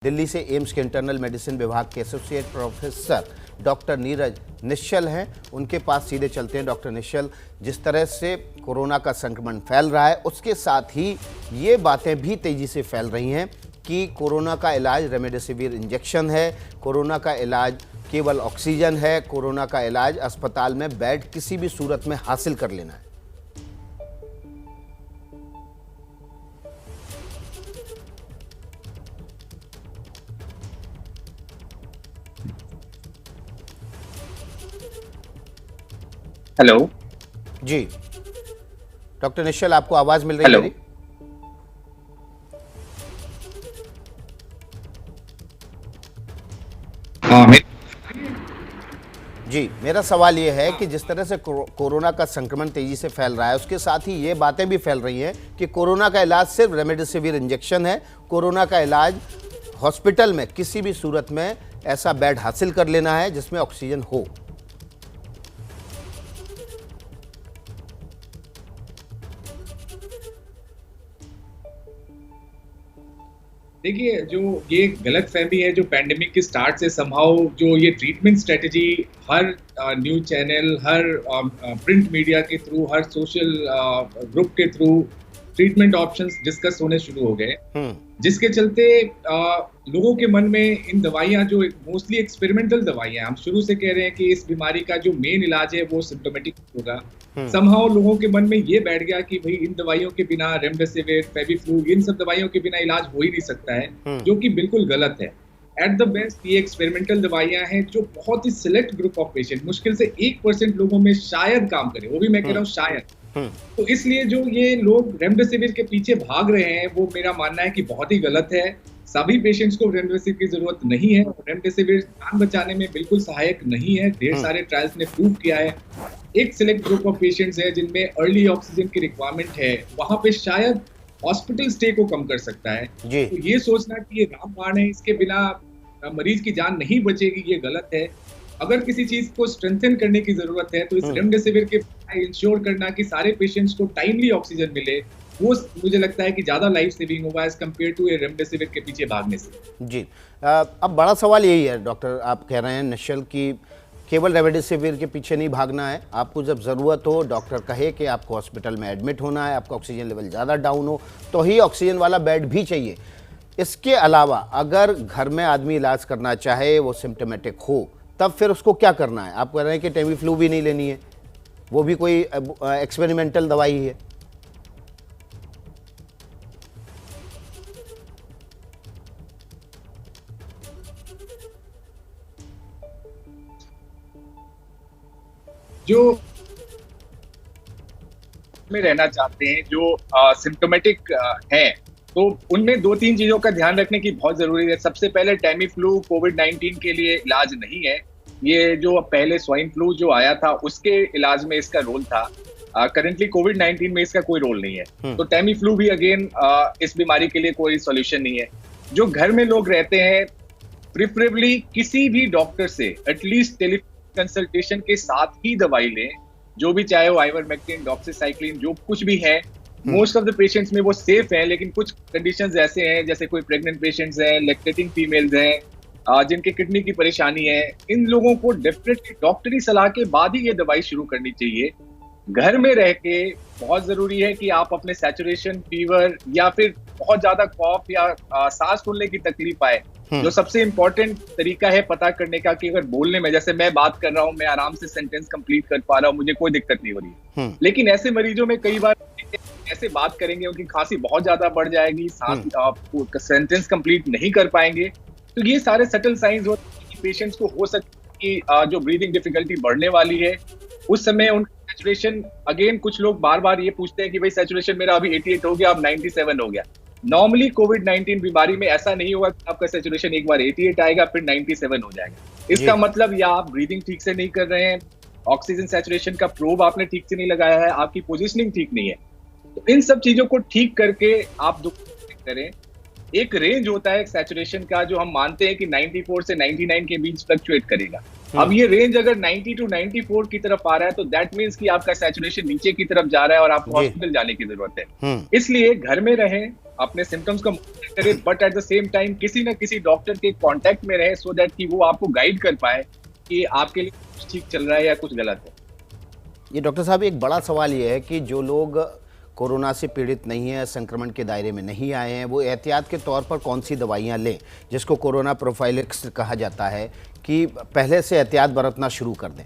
दिल्ली से एम्स के internal medicine विभाग के एसोसिएट प्रोफेसर डॉक्टर नीरज निश्चल हैं। उनके पास सीधे चलते हैं। डॉक्टर निश्चल, जिस तरह से कोरोना का संक्रमण फैल रहा है उसके साथ ही ये बातें भी तेज़ी से फैल रही हैं कि कोरोना का इलाज रेमडेसिविर इंजेक्शन है, कोरोना का इलाज केवल ऑक्सीजन है, कोरोना का इलाज अस्पताल में बेड किसी भी सूरत में हासिल कर लेना है। हेलो जी डॉक्टर निश्चल, आपको आवाज मिल रही है मेरी? हाँ, जी, मेरा सवाल ये है कि जिस तरह से कोरोना का संक्रमण तेजी से फैल रहा है उसके साथ ही ये बातें भी फैल रही हैं कि कोरोना का इलाज सिर्फ रेमडेसिविर इंजेक्शन है, कोरोना का इलाज हॉस्पिटल में किसी भी सूरत में ऐसा बेड हासिल कर लेना है जिसमें ऑक्सीजन हो। देखिए, जो ये गलतफहमी है जो पैंडेमिक के स्टार्ट से समहाउ जो ये ट्रीटमेंट स्ट्रेटजी हर न्यूज़ चैनल, हर प्रिंट मीडिया के थ्रू, हर सोशल ग्रुप के थ्रू ट्रीटमेंट ऑप्शंस डिस्कस होने शुरू हो गए, जिसके चलते लोगों के मन में इन दवाइयाँ जो मोस्टली एक्सपेरिमेंटल दवाइयाँ, हम शुरू से कह रहे हैं कि इस बीमारी का जो मेन इलाज है वो सिम्प्टोमेटिक होगा। समहाउ लोगों के मन में ये बैठ गया कि भाई इन दवाइयों के बिना, रेमडेसिविर, फेविफ्लू, इन सब दवाइयों के बिना इलाज हो ही नहीं सकता है, जो कि बिल्कुल गलत है। एट द बेस्ट ये एक्सपेरिमेंटल दवाइयां हैं जो बहुत ही सिलेक्ट ग्रुप ऑफ पेशेंट, मुश्किल से 1% लोगों में शायद काम करे, वो भी मैं कह रहा हूँ शायद। तो इसलिए जो ये लोग रेमडेसिविर के पीछे भाग रहे हैं वो मेरा मानना है कि बहुत ही गलत है। सभी पेशेंट्स को रेमडेसिविर की जरूरत नहीं है। रेमडेसिविर जान बचाने में बिल्कुल सहायक नहीं है, ढेर सारे ट्रायल्स ने प्रूव किया है। एक सिलेक्ट ग्रुप ऑफ पेशेंट्स है जिनमें अर्ली ऑक्सीजन की रिक्वायरमेंट है, वहां पे शायद हॉस्पिटल स्टे को कम कर सकता है। तो ये सोचना कि ये रामबाण है, इसके बिना मरीज की जान नहीं बचेगी, ये गलत है। अगर किसी चीज को स्ट्रेंथन करने की जरूरत है तो इस रेमडेसिविर के इंश्योर करना कि सारे पेशेंट्स को टाइमली ऑक्सीजन मिले, वो मुझे लगता है कि ज्यादा लाइफ सेविंग होगा एज कम्पेयर टू रेमडेसिविर के पीछे भागने से। जी, अब बड़ा सवाल यही है डॉक्टर, आप कह रहे हैं निश्चल की केवल रेमडेसिविर के पीछे नहीं भागना है, आपको जब ज़रूरत हो, डॉक्टर कहे कि आपको हॉस्पिटल में एडमिट होना है, आपका ऑक्सीजन लेवल ज़्यादा डाउन हो तो ही ऑक्सीजन वाला बेड भी चाहिए। इसके अलावा अगर घर में आदमी इलाज करना चाहे, वो सिम्टोमेटिक हो, तब फिर उसको क्या करना है? आप कह रहे हैं कि टेमीफ्लू भी नहीं लेनी है, वो भी कोई एक्सपेरिमेंटल दवाई है। जो में रहना चाहते हैं, जो सिम्प्टोमेटिक हैं, तो उनमें 2-3 चीजों का ध्यान रखने की बहुत जरूरी है। सबसे पहले टेमीफ्लू कोविड-19 के लिए इलाज नहीं है। ये जो पहले स्वाइन फ्लू जो आया था उसके इलाज में इसका रोल था। करंटली कोविड-19 में इसका कोई रोल नहीं है। तो टेमीफ्लू भी अगेन इस बीमारी के लिए कोई सॉल्यूशन नहीं है। जो घर में लोग रहते हैं, प्रिफरेबली किसी भी डॉक्टर से एटलीस्ट टेलीफोन कंसल्टेशन के साथ ही दवाई लें, जो भी, चाहे वो आइवरमेक्टिन, डॉक्सीसाइक्लिन, जो कुछ भी है। मोस्ट ऑफ द पेशेंट्स में वो सेफ है, लेकिन कुछ कंडीशंस ऐसे हैं जैसे कोई प्रेग्नेंट पेशेंट्स हैं, लैक्टेटिंग फीमेल्स हैं, जिनके किडनी की परेशानी है, इन लोगों को डेफिनेटली डॉक्टरी सलाह के बाद ही ये दवाई शुरू करनी चाहिए। घर में रह के बहुत जरूरी है कि आप अपने सैचुरेशन, फीवर या फिर बहुत ज्यादा कॉफ या सांस फूलने की तकलीफ आए, जो सबसे इंपॉर्टेंट तरीका है पता करने का कि अगर बोलने में, जैसे मैं बात कर रहा हूँ, मैं आराम से सेंटेंस कंप्लीट कर पा रहा हूँ, मुझे कोई दिक्कत नहीं हो रही है, लेकिन ऐसे मरीजों में कई बार ऐसे बात करेंगे, उनकी खांसी बहुत ज्यादा बढ़ जाएगी, सेंटेंस कंप्लीट नहीं कर पाएंगे। तो ये सारे सटल साइंस होते हैं कि पेशेंट्स को हो सकता है कि जो ब्रीदिंग डिफिकल्टी बढ़ने वाली है, उस समय उनका सैचुरेशन, अगेन कुछ लोग बार बार ये पूछते हैं कि भाई सैचुरेशन मेरा अभी 88 हो गया, अब 97 हो गया। नॉर्मली कोविड-19 बीमारी में ऐसा नहीं होगा कि आपका सैचुरेशन एक बार 88 आएगा फिर 97 हो जाएगा। इसका मतलब या आप ब्रीदिंग ठीक से नहीं कर रहे हैं, ऑक्सीजन सैचुरेशन का प्रोब आपने ठीक से नहीं लगाया है, आपकी पोजिशनिंग ठीक नहीं है। तो इन सब चीजों को ठीक करके आप करें। एक रेंज होता है सैचुरेशन का जो हम मानते हैं कि 94 से 99 के बीच फ्लक्चुएट करेगा। अब ये रेंज अगर 90 टू 94 की तरफ आ रहा है तो दैट मीन्स कि आपका सैचुरेशन नीचे की तरफ जा रहा है और आपको जी। हॉस्पिटल जाने की जरूरत है। हम्म। इसलिए घर में रहें, अपने सिम्टम्स को मॉनिटर करें, but at the same time किसी न किसी डॉक्टर के कांटेक्ट में रहे सो दैट कि वो आपको गाइड कर पाए कि आपके लिए कुछ ठीक चल रहा है या कुछ गलत है। ये डॉक्टर साहब एक बड़ा सवाल ये है कि जो लोग कोरोना से पीड़ित नहीं है, संक्रमण के दायरे में नहीं आए हैं, वो एहतियात के तौर पर कौन सी दवाइयाँ लें, जिसको कोरोना प्रोफाइलिक्स कहा जाता है, कि पहले से एहतियात बरतना शुरू कर दें।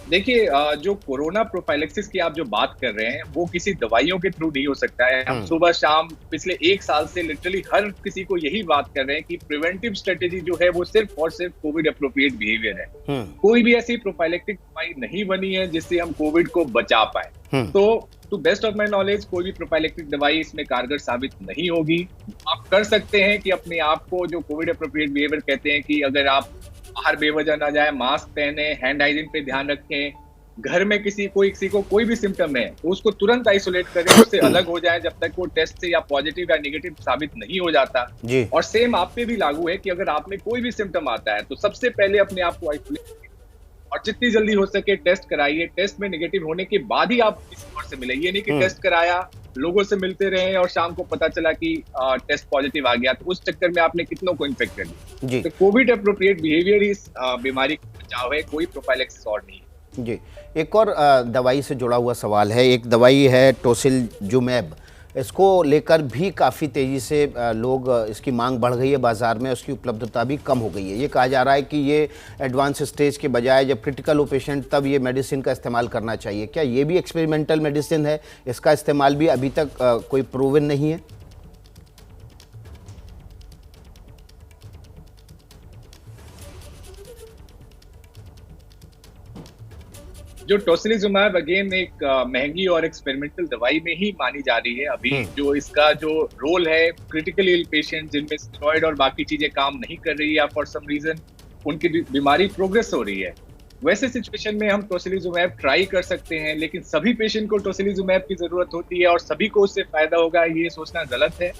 देखिए, जो कोरोना प्रोफाइलेक्सिस की आप जो बात कर रहे हैं वो किसी दवाइयों के थ्रू नहीं हो सकता है। हम सुबह शाम पिछले 1 साल से लिटरली हर किसी को यही बात कर रहे हैं कि प्रिवेंटिव स्ट्रेटेजी जो है वो सिर्फ और सिर्फ कोविड अप्रोप्रिएट बिहेवियर है। कोई भी ऐसी प्रोफाइलेक्टिक दवाई नहीं बनी है जिससे हम कोविड को बचा पाए। तो to best of my knowledge कोई भी प्रोफाइलेक्टिक दवाई इसमें कारगर साबित नहीं होगी। आप कर सकते हैं कि अपने आप को, जो कोविड अप्रोप्रिएट बिहेवियर कहते हैं, कि अगर आप बाहर बेवजह ना जाए, मास्क पहने, हैंड हाइजीन पे ध्यान रखें, घर में किसी को कोई भी सिम्टम है तो उसको तुरंत आइसोलेट करें, उससे अलग हो जाए जब तक वो टेस्ट से या पॉजिटिव या नेगेटिव साबित नहीं हो जाता। जी। और सेम आप पे भी लागू है कि अगर आप में कोई भी सिम्टम आता है तो सबसे पहले अपने आप को आइसोलेट और जितनी जल्दी हो सके टेस्ट कराइए। टेस्ट में नेगेटिव होने के बाद ही आप किसी और से मिले। ये नहीं कि टेस्ट कराया, लोगों से मिलते रहे और शाम को पता चला कि टेस्ट पॉजिटिव आ गया, तो उस चक्कर में आपने कितनों को इन्फेक्ट कर दिया। तो कोविड अप्रोप्रिएट बिहेवियर ही इस बीमारी का बचाव है, कोई प्रोफाइलेक्सिस और नहीं है। जी। एक और दवाई से जुड़ा हुआ सवाल है। एक दवाई है टोसिलजुमैब, इसको लेकर भी काफ़ी तेज़ी से लोग, इसकी मांग बढ़ गई है बाज़ार में, उसकी उपलब्धता भी कम हो गई है। ये कहा जा रहा है कि ये एडवांस स्टेज के बजाय जब क्रिटिकल हो पेशेंट तब ये मेडिसिन का इस्तेमाल करना चाहिए। क्या ये भी एक्सपेरिमेंटल मेडिसिन है? इसका इस्तेमाल भी अभी तक कोई प्रूवन नहीं है? जो टोसिलिजुमैब अगेन एक महंगी और एक्सपेरिमेंटल दवाई में ही मानी जा रही है अभी। जो इसका जो रोल है क्रिटिकल इल पेशेंट जिनमें स्टेरॉइड और बाकी चीजें काम नहीं कर रही है या फॉर सम रीजन उनकी बीमारी प्रोग्रेस हो रही है, वैसे सिचुएशन में हम टोसिलिजुमैब ट्राई कर सकते हैं। लेकिन सभी पेशेंट को टोसिलिजुमैब की जरूरत होती है और सभी को उससे फायदा होगा, ये सोचना गलत है।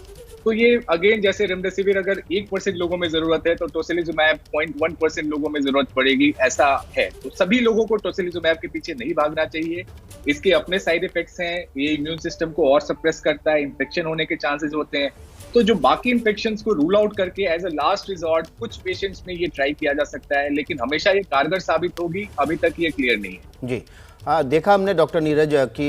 तो ये अगेन जैसे रेमडेसिविर अगर 1% लोगों में जरूरत है तो टोसिलिजुमैब 0.1% लोगों में जरूरत पड़ेगी, ऐसा है। तो सभी लोगों को टोसिलिजुमैब के पीछे नहीं भागना चाहिए। इसके अपने साइड इफेक्ट्स हैं, ये इम्यून सिस्टम को और सप्रेस करता है, इन्फेक्शन होने के चांसेस होते हैं। तो जो बाकी इन्फेक्शंस को रूल आउट करके एज अ लास्ट रिजॉर्ट कुछ पेशेंट्स में ये ट्राई किया जा सकता है, लेकिन हमेशा ये कारगर साबित होगी, अभी तक ये क्लियर नहीं है। जी। देखा हमने डॉक्टर नीरज कि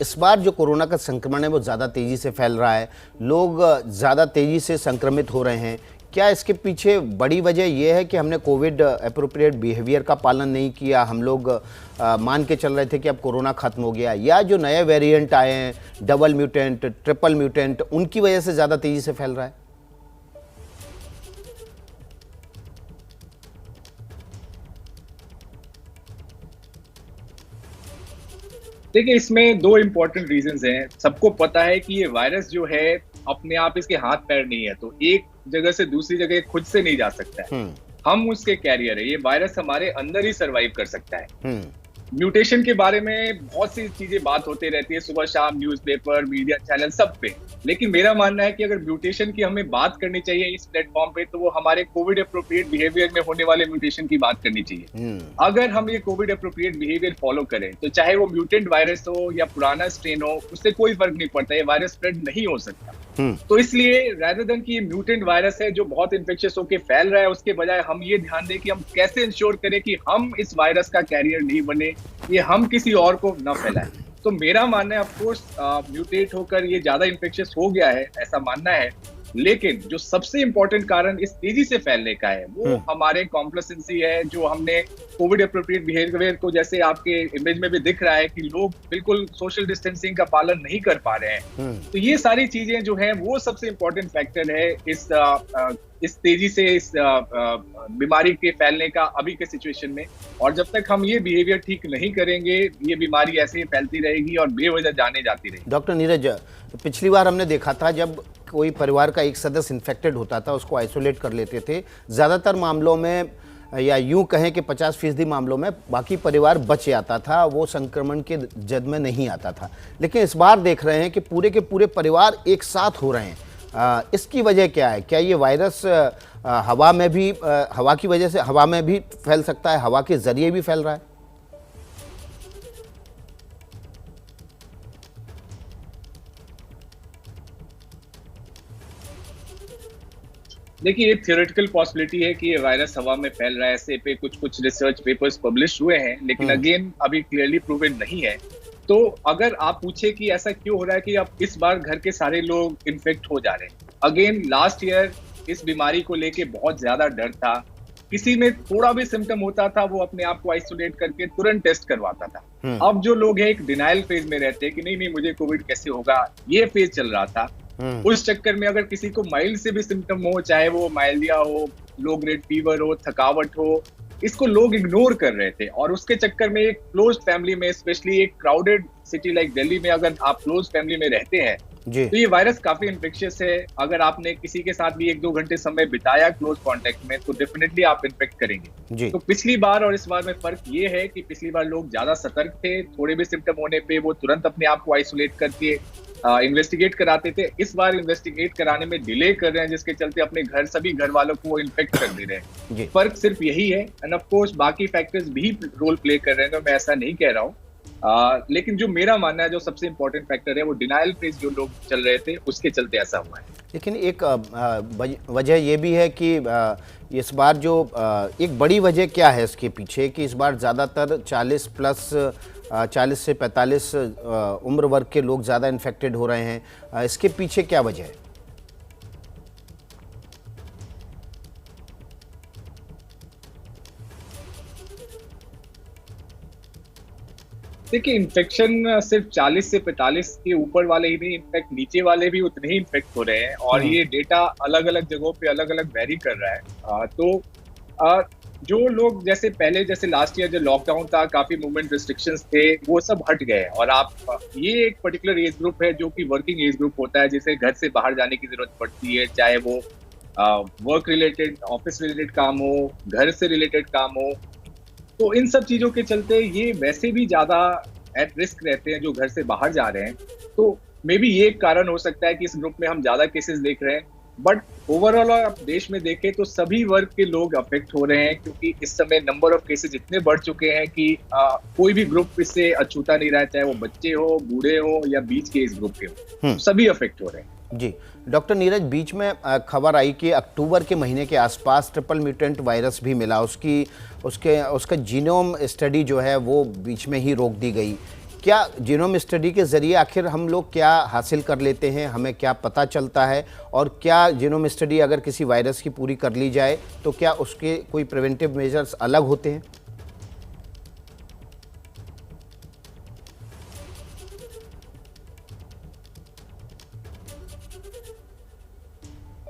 इस बार जो कोरोना का संक्रमण है वो ज़्यादा तेज़ी से फैल रहा है, लोग ज़्यादा तेज़ी से संक्रमित हो रहे हैं। क्या इसके पीछे बड़ी वजह यह है कि हमने कोविड अप्रोप्रिएट बिहेवियर का पालन नहीं किया, हम लोग मान के चल रहे थे कि अब कोरोना खत्म हो गया, या जो नए वेरिएंट आए हैं, डबल म्यूटेंट, ट्रिपल म्यूटेंट, उनकी वजह से ज़्यादा तेज़ी से फैल रहा है? देखिए, इसमें 2 इम्पोर्टेंट रीजंस हैं। सबको पता है कि ये वायरस जो है अपने आप इसके हाथ पैर नहीं है, तो एक जगह से दूसरी जगह खुद से नहीं जा सकता है। हम उसके कैरियर है। ये वायरस हमारे अंदर ही सरवाइव कर सकता है। म्यूटेशन के बारे में बहुत सी चीजें बात होती रहती है सुबह शाम, न्यूज़पेपर, मीडिया चैनल, सब पे। लेकिन मेरा मानना है कि अगर म्यूटेशन की हमें बात करनी चाहिए इस प्लेटफॉर्म पे तो वो हमारे कोविड अप्रोप्रिएट बिहेवियर में होने वाले म्यूटेशन की बात करनी चाहिए। अगर हम ये कोविड अप्रोप्रिएट बिहेवियर फॉलो करें तो चाहे वो म्यूटेंट वायरस हो या पुराना स्ट्रेन हो, उससे कोई फर्क नहीं पड़ता, ये वायरस स्प्रेड नहीं हो सकता। तो इसलिए rather than कि ये म्यूटेंट वायरस है जो बहुत इन्फेक्शियस होकर फैल रहा है, उसके बजाय हम ये ध्यान दें कि हम कैसे इंश्योर करें कि हम इस वायरस का कैरियर नहीं बने, ये हम किसी और को न फैलाएं। तो मेरा मानना है, ऑफ कोर्स म्यूटेट होकर ये ज्यादा इन्फेक्शियस हो गया है, ऐसा मानना है। लेकिन जो सबसे इंपॉर्टेंट कारण इस तेजी से फैलने का है वो हमारे कॉम्प्लेसेंसी है, जो हमने कोविड अप्रोप्रिएट बिहेवियर को, जैसे आपके इमेज में भी दिख रहा है कि लोग बिल्कुल सोशल डिस्टेंसिंग का पालन नहीं कर पा रहे हैं। तो ये सारी चीजें जो हैं वो सबसे इंपॉर्टेंट फैक्टर है इस तेजी से इस बीमारी के फैलने का अभी के सिचुएशन में। और जब तक हम ये बिहेवियर ठीक नहीं करेंगे, ये बीमारी ऐसे ही फैलती रहेगी और बेवजह जाने जाती रहेगी। डॉक्टर नीरज, पिछली बार हमने देखा था जब कोई परिवार का एक सदस्य इन्फेक्टेड होता था, उसको आइसोलेट कर लेते थे। ज़्यादातर मामलों में या यूं कहें कि 50% मामलों में बाकी परिवार बच जाता था, वो संक्रमण के जद में नहीं आता था। लेकिन इस बार देख रहे हैं कि पूरे के पूरे परिवार एक साथ हो रहे हैं। इसकी वजह क्या है? क्या ये वायरस हवा में भी हवा की वजह से हवा में भी फैल सकता है, हवा के जरिए भी फैल रहा है? देखिए, ये थियोरेटिकल पॉसिबिलिटी है कि ये वायरस हवा में फैल रहा है, ऐसे पे कुछ कुछ रिसर्च पेपर्स पब्लिश हुए हैं, लेकिन अगेन अभी क्लियरली प्रूवन नहीं है। तो अगर आप पूछे कि ऐसा क्यों हो रहा है कि अब इस बार घर के सारे लोग इन्फेक्ट हो जा रहे हैं, अगेन लास्ट ईयर इस बीमारी को लेके बहुत ज्यादा डर था। किसी में थोड़ा भी सिम्टम होता था, वो अपने आप को आइसोलेट करके तुरंत टेस्ट करवाता था। अब जो लोग हैं एक डिनाइल फेज में रहते हैं कि नहीं नहीं मुझे कोविड कैसे होगा, ये फेज चल रहा था। उस चक्कर में अगर किसी को माइल्ड से भी सिम्टम हो, चाहे वो माइल्डिया हो, लो ग्रेड फीवर हो, थकावट हो, इसको लोग इग्नोर कर रहे थे। और उसके चक्कर में एक क्लोज फैमिली में, स्पेशली एक क्राउडेड सिटी लाइक दिल्ली में अगर आप क्लोज फैमिली में रहते हैं जी। तो ये वायरस काफी इन्फेक्शियस है। अगर आपने किसी के साथ भी 1-2 घंटे समय बिताया क्लोज कांटेक्ट में तो डेफिनेटली आप इन्फेक्ट करेंगे जी। तो पिछली बार और इस बार में फर्क ये है कि पिछली बार लोग ज्यादा सतर्क थे, थोड़े भी सिम्टम होने पे वो तुरंत अपने आप को आइसोलेट करके इन्वेस्टिगेट कराते थे। इस बार इन्वेस्टिगेट कराने में डिले कर रहे हैं, जिसके चलते अपने घर सभी घर वालों को इन्फेक्ट कर दे रहे हैं। फर्क सिर्फ यही है, एंड ऑफ कोर्स बाकी फैक्टर्स भी रोल प्ले कर रहे हैं, तो मैं ऐसा नहीं कह रहा हूँ। लेकिन जो मेरा मानना है, जो सबसे इंपॉर्टेंट फैक्टर है, वो डिनाइल फेज जो लोग चल रहे थे उसके चलते ऐसा हुआ है। लेकिन एक वजह ये भी है कि इस बार जो एक बड़ी वजह क्या है इसके पीछे कि इस बार ज़्यादातर 40 प्लस 40 से 45 उम्र वर्ग के लोग ज़्यादा इन्फेक्टेड हो रहे हैं। इसके पीछे क्या वजह है? देखिए, इन्फेक्शन सिर्फ 40 से 45 के ऊपर वाले ही नहीं, इनफैक्ट नीचे वाले भी उतने ही इन्फेक्ट हो रहे हैं और ये डेटा अलग अलग जगहों पे अलग अलग वेरी कर रहा है। जो लोग जैसे पहले जैसे लास्ट ईयर जो लॉकडाउन था, काफी मूवमेंट रिस्ट्रिक्शंस थे, वो सब हट गए। और आप ये एक पर्टिकुलर एज ग्रुप है जो कि वर्किंग एज ग्रुप होता है, जिसे घर से बाहर जाने की जरूरत पड़ती है, चाहे वो वर्क रिलेटेड, ऑफिस रिलेटेड काम हो, घर से रिलेटेड काम हो। तो इन सब चीजों के चलते ये वैसे भी ज्यादा एट रिस्क रहते हैं जो घर से बाहर जा रहे हैं। तो मे बी ये एक कारण हो सकता है कि इस ग्रुप में हम ज्यादा केसेस देख रहे हैं। बट ओवरऑल आप देश में देखें तो सभी वर्ग के लोग अफेक्ट हो रहे हैं, क्योंकि इस समय नंबर ऑफ केसेस इतने बढ़ चुके हैं कि कोई भी ग्रुप इससे अछूता नहीं रहा, चाहे वो बच्चे हो, बूढ़े हो या बीच के इस ग्रुप के हो, सभी अफेक्ट हो रहे हैं। जी डॉक्टर नीरज, बीच में खबर आई कि अक्टूबर के महीने के आसपास ट्रिपल म्यूटेंट वायरस भी मिला, उसका जीनोम स्टडी जो है वो बीच में ही रोक दी गई। क्या जीनोम स्टडी के ज़रिए आखिर हम लोग क्या हासिल कर लेते हैं, हमें क्या पता चलता है, और क्या जीनोम स्टडी अगर किसी वायरस की पूरी कर ली जाए तो क्या उसके कोई प्रिवेंटिव मेजर्स अलग होते हैं?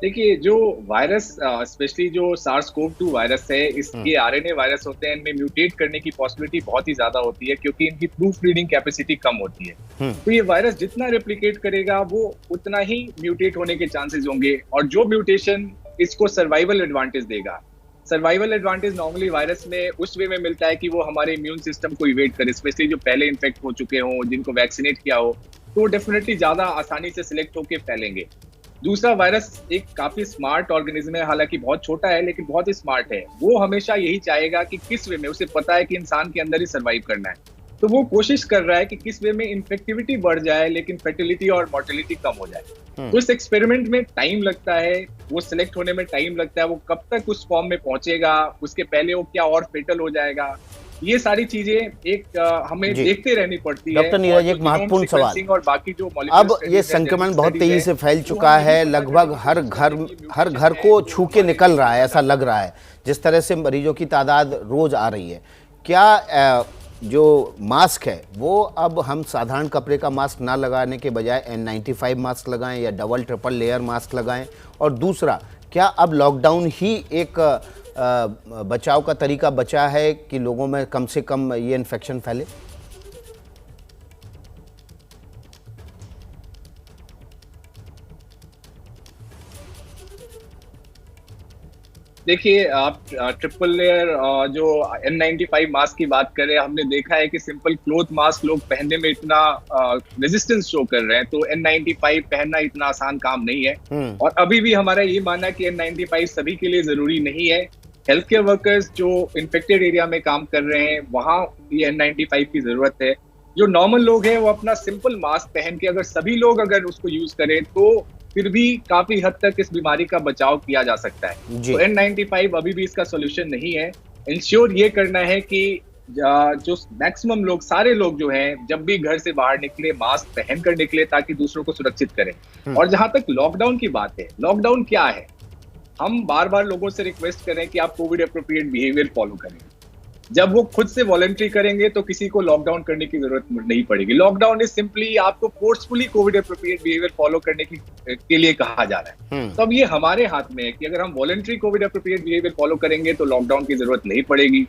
देखिए, जो वायरस स्पेशली जो SARS-CoV-2 वायरस है, इसके आरएनए वायरस होते हैं, इनमें म्यूटेट करने की पॉसिबिलिटी बहुत ही ज्यादा होती है, क्योंकि इनकी प्रूफ रीडिंग कैपेसिटी कम होती है। तो ये वायरस जितना रेप्लिकेट करेगा वो उतना ही म्यूटेट होने के चांसेस होंगे, और जो म्यूटेशन इसको सर्वाइवल एडवांटेज देगा। सर्वाइवल एडवांटेज नॉर्मली वायरस में उस वे में मिलता है कि वो हमारे इम्यून सिस्टम को इवेट करे, स्पेशली जो पहले इन्फेक्ट हो चुके हों, जिनको वैक्सीनेट किया हो, तो डेफिनेटली ज्यादा आसानी से सिलेक्ट होकर फैलेंगे। दूसरा, वायरस एक काफी स्मार्ट ऑर्गेनिज्म है, हालांकि बहुत छोटा है लेकिन बहुत ही स्मार्ट है। वो हमेशा यही चाहेगा कि किस वे में, उसे पता है कि इंसान के अंदर ही सर्वाइव करना है, तो वो कोशिश कर रहा है कि किस वे में इन्फेक्टिविटी बढ़ जाए लेकिन फर्टिलिटी और मोर्टेलिटी कम हो जाए। तो इस एक्सपेरिमेंट में टाइम लगता है, वो सिलेक्ट होने में टाइम लगता है, वो कब तक उस फॉर्म में पहुंचेगा, उसके पहले वो क्या और फेटल हो जाएगा, ये सारी चीजें एक हमें देखते रहनी पड़ती है। डॉक्टर नीरज, एक महत्वपूर्ण सवाल, और बाकी जो अब ये संक्रमण बहुत तेजी से फैल चुका है, लगभग हर घर को छू के निकल रहा है, ऐसा लग रहा है, जिस तरह से मरीजों की तादाद रोज आ रही है। क्या जो मास्क है वो अब हम साधारण कपड़े का मास्क ना लगाने के बजाय N95 मास्क लगाएं या डबल ट्रिपल लेयर मास्क लगाएं? और दूसरा, क्या अब लॉकडाउन ही एक बचाव का तरीका बचा है कि लोगों में कम से कम ये इन्फेक्शन फैले? देखिए, आप ट्रिपल लेयर जो N95 मास्क की बात करें, हमने देखा है कि सिंपल क्लॉथ मास्क लोग पहनने में इतना रेजिस्टेंस शो कर रहे हैं, तो N95 पहनना इतना आसान काम नहीं है। और अभी भी हमारा ये मानना है कि N95 सभी के लिए जरूरी नहीं है। हेल्थ केयर वर्कर्स जो इन्फेक्टेड एरिया में काम कर रहे हैं, वहां ये N95 की जरूरत है। जो नॉर्मल लोग हैं वो अपना सिंपल मास्क पहन के अगर सभी लोग अगर उसको यूज करें तो फिर भी काफी हद तक इस बीमारी का बचाव किया जा सकता है। जी। तो N95 अभी भी इसका सॉल्यूशन नहीं है। इंश्योर ये करना है कि जो मैक्सिमम लोग, सारे लोग जो हैं, जब भी घर से बाहर निकले मास्क पहन कर निकले ताकि दूसरों को सुरक्षित करें। और जहां तक लॉकडाउन की बात है, लॉकडाउन क्या है? हम बार बार लोगों से रिक्वेस्ट करें कि आप कोविड अप्रोप्रिएट बिहेवियर फॉलो करें। जब वो खुद से वॉलंटरी करेंगे तो किसी को लॉकडाउन करने की जरूरत नहीं पड़ेगी। लॉकडाउन इज सिंपली आपको forcefully Covid appropriate behaviour follow करने के लिए कहा जा रहा है। तो अब ये हमारे हाथ में है कि अगर हम voluntary Covid appropriate behaviour follow करेंगे तो लॉकडाउन की जरूरत नहीं पड़ेगी।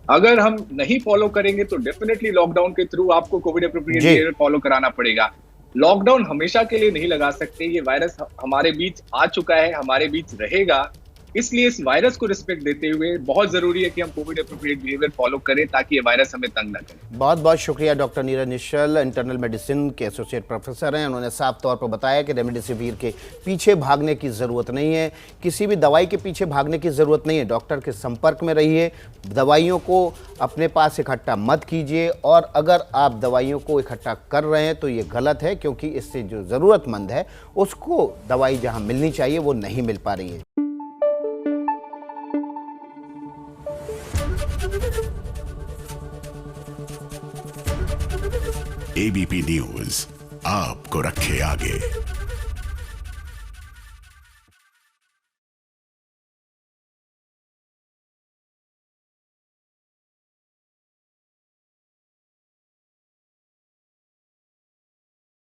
अगर हम नहीं फॉलो करेंगे तो डेफिनेटली लॉकडाउन के थ्रू आपको कोविड अप्रोप्रिएट बिहेवियर फॉलो कराना पड़ेगा। लॉकडाउन हमेशा के लिए नहीं लगा सकते। ये वायरस हमारे बीच आ चुका है, हमारे बीच रहेगा। इसलिए इस वायरस को रिस्पेक्ट देते हुए बहुत जरूरी है कि हम कोविड अप्रोप्रिएट बिहेवियर फॉलो करें ताकि ये वायरस हमें तंग ना करे। बहुत बहुत शुक्रिया डॉक्टर नीरज निश्चल, इंटरनल मेडिसिन के एसोसिएट प्रोफेसर हैं। उन्होंने साफ तौर पर बताया कि रेमडेसिविर के पीछे भागने की ज़रूरत नहीं है, किसी भी दवाई के पीछे भागने की ज़रूरत नहीं है। डॉक्टर के संपर्क में रहिए, दवाइयों को अपने पास इकट्ठा मत कीजिए, और अगर आप दवाइयों को इकट्ठा कर रहे हैं तो ये गलत है, क्योंकि इससे जो ज़रूरतमंद है उसको दवाई जहाँ मिलनी चाहिए वो नहीं मिल पा रही है। एबीपी न्यूज आपको रखे आगे।